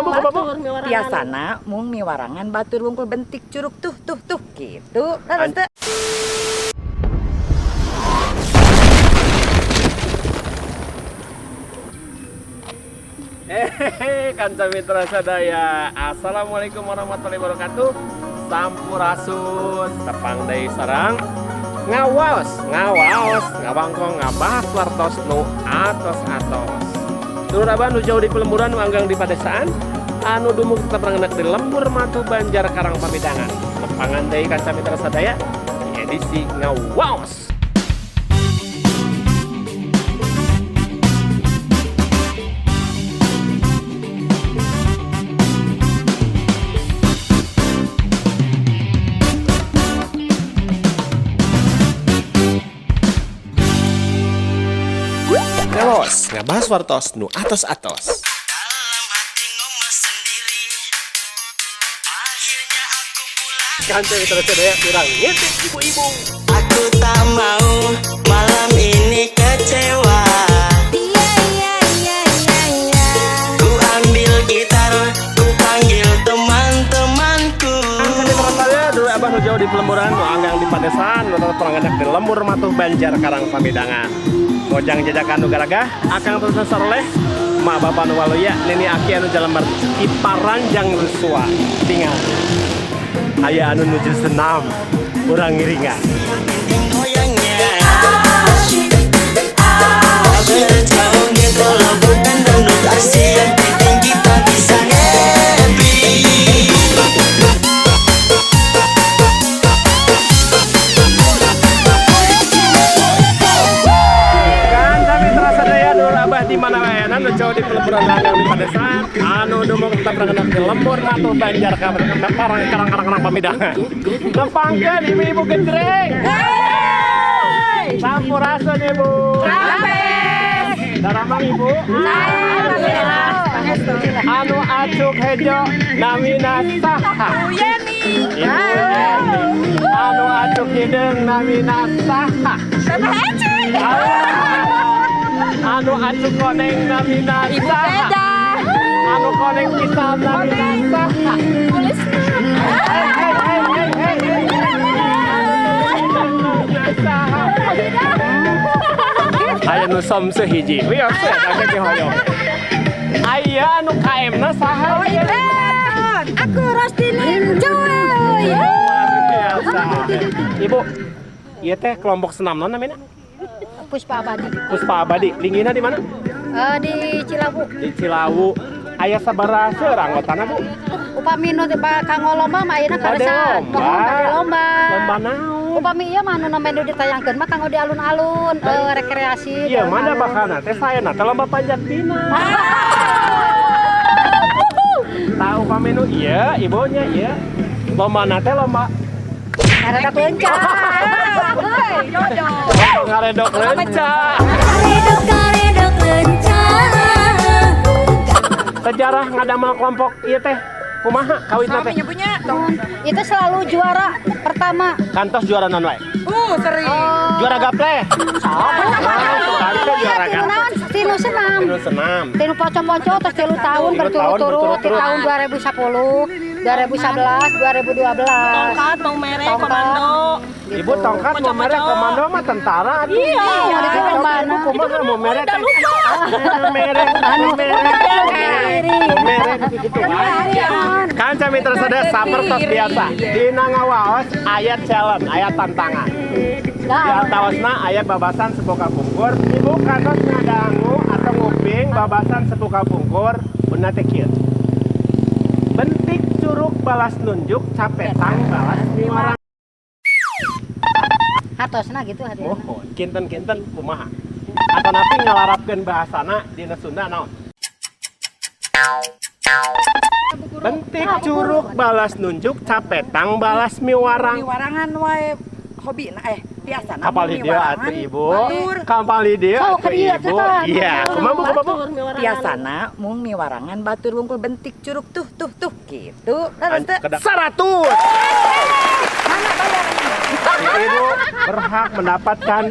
Kumaha batur Biasana mung miwarangan batur wungkul bentik curug tuh gitu. Terus teh. Hehehe, kanca mitra sadaya. Assalamualaikum warahmatullahi wabarakatuh. Sampurasun, tepang deui sareng ngawaos, ngabangkong ngabahas wartos nu atos-atos. Dulur abah nu jauh di pelemburan, nu anggang di padesaan, anu dumuk tetap rangenak di lembur matu Banjar Karang Pamidangan. Tepangan deui kanca mitra sadaya di edisi ngawaos. Ngawas, ngabahas wartos nu atos-atos. Kanca mitra sadaya kurang ngintip ibu-ibu. Aku tak mau malam ini kecewa. Ku ambil gitar, ku panggil teman-temanku. Kanca mitra sadaya dulu abah nu jauh di pelemburan, nu anggang di padesaan, nu tetep rangenak di lembur matu Banjar Karang Pamidangan. Mojang jajakan nu garagah, akang terus saroleh, ma bapa nu waluya, nini aki anu jalembar iparanjang rusua. Tinggal aya anu nuju senam, urang ngiringan. Goyangnya berjauh gitu loh, bukan dangdut asli yang penting kita bisa happy. Kanca mitra sadaya dulur abah di mana wae anu jauh di pelemburan anggang di padesaan, anu dumuk tetap rangenak di lembur matu Banjar Karang Pamidangan. Lempangkeun ibu-ibu gendreng. Sampurasun ibu. Daramang ibu. Anu acuk hejo namina saha. Ibu Yeni. Anu acuk hideung namina saha. Anu acuk koneng namina saha. Anu koneng pisau namina saha. Aya nu som sehiji, wios teh da ge hoyong. Aya anu kaemna saha? Aku Rostini Joy. Biasa. Ibu, ieu teh kelompok senam naon namanya? Puspa Abadi. Puspa Abadi. Linggihna di mana? Di Cilawu. Di Cilawu. Aya sabaraha seueur anggotana, Bu? Upami nu kanggo lomba mah ayeuna karesan. Mohon lomba. Lomba naon? Upami ieu mah nu menu ditayangkeun mah kanggo di alun-alun, rekreasi. Iya, mana bakalna teh saena teh lomba panjat pinang. Tahu upami nu ieu ibunya ieu. Lombana teh lomba Ngaredok leunca. ngaredok leunca. Ngaredok leunca. Sejarah ngadamel kelompok ieu teh kumaha kawitna teh? Itu selalu juara pertama. Kantos juara naon wae? Sering. Juara gaple. Kantos juara gaple. Tinu senam. Tinu senam. Tinu poco-poco terus 3 tahun berturut-turut di tahun 2010, 2011, 2012. Tongkat, mau merek, komando. Ibu tongkat mau merek komando mah tentara. Iya, di komando. Kumaha mau merek? Merek gitu. Kanca mitra sadaya sapertos biasa. Dina ngawaos aya challenge, aya tantangan. Di antaosna aya babasan sepuka pungkur. Ibu kantos ngadangu atau nguping babasan sepuka pungkur beuna teh kieu. Bentik curug balas nunjuk capetang balas niwarang. Hatosna gitu hati. Oh, kinten-kinten kumaha? Atau napi ngalarapkeun bahasana dina Sunda naon? Bentik curug balas nunjuk capetang balas miwarang. Miwarangan wae hobina biasana Kapal di dia atuh ibu. Kapal di dia Oh, atuh iya, ibu. cetan. Iya, kumaha bu? Biasana mung miwarangan batur wungkul bentik curug tuh gitu. Terus teh. 100. Ibu berhak mendapatkan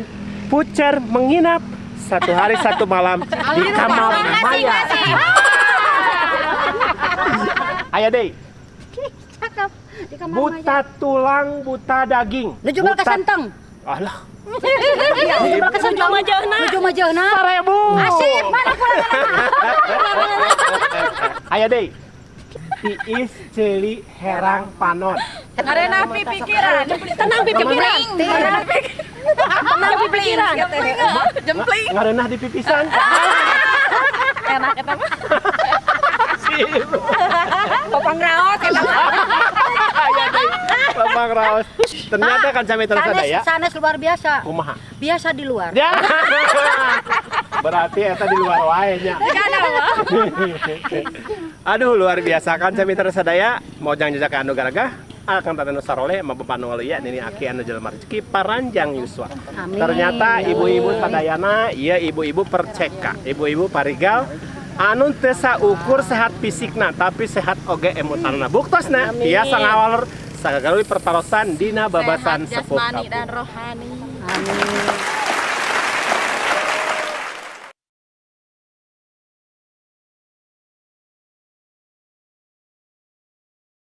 voucher menginap 1 hari 1 malam di kamar Maya. Aya deui. Cakep. Di kamar Buta tulang, buta daging. Nu jual ka senteng. Alah. Nu jual ka senteng. Nu majeuna. 1000. Asip mana pulang. Aya deui. Tiis ceuli herang panon. Karena pikiran. Tenang pikiran. Tenang pikiran. Jempling. Ngareunah di pipisan. Enak eta mah. Sip. Popang raos eta mah. Aya deui. Lempang raos. Ternyata Kanca Mitra Sadaya. Sanes luar biasa. Kumaha? Biasa di luar. Ya. Berarti eta di luar wae nya. Aduh luar biasa Kanca Mitra Sadaya mojang jejak anu garaga akan tata nu sarole mabepanu ya nini aki anu jelema rezeki paranjang yuswa. Amin. Ternyata ibu-ibu sadayana ieu ibu-ibu perceka, ibu-ibu parigal anu teu saukur sehat fisikna tapi sehat oge emotanna. Buktosna tiasa ngawaleur sagagawi pertarosan dina babasan sepuh jasmani kampung. dan rohani. Amin.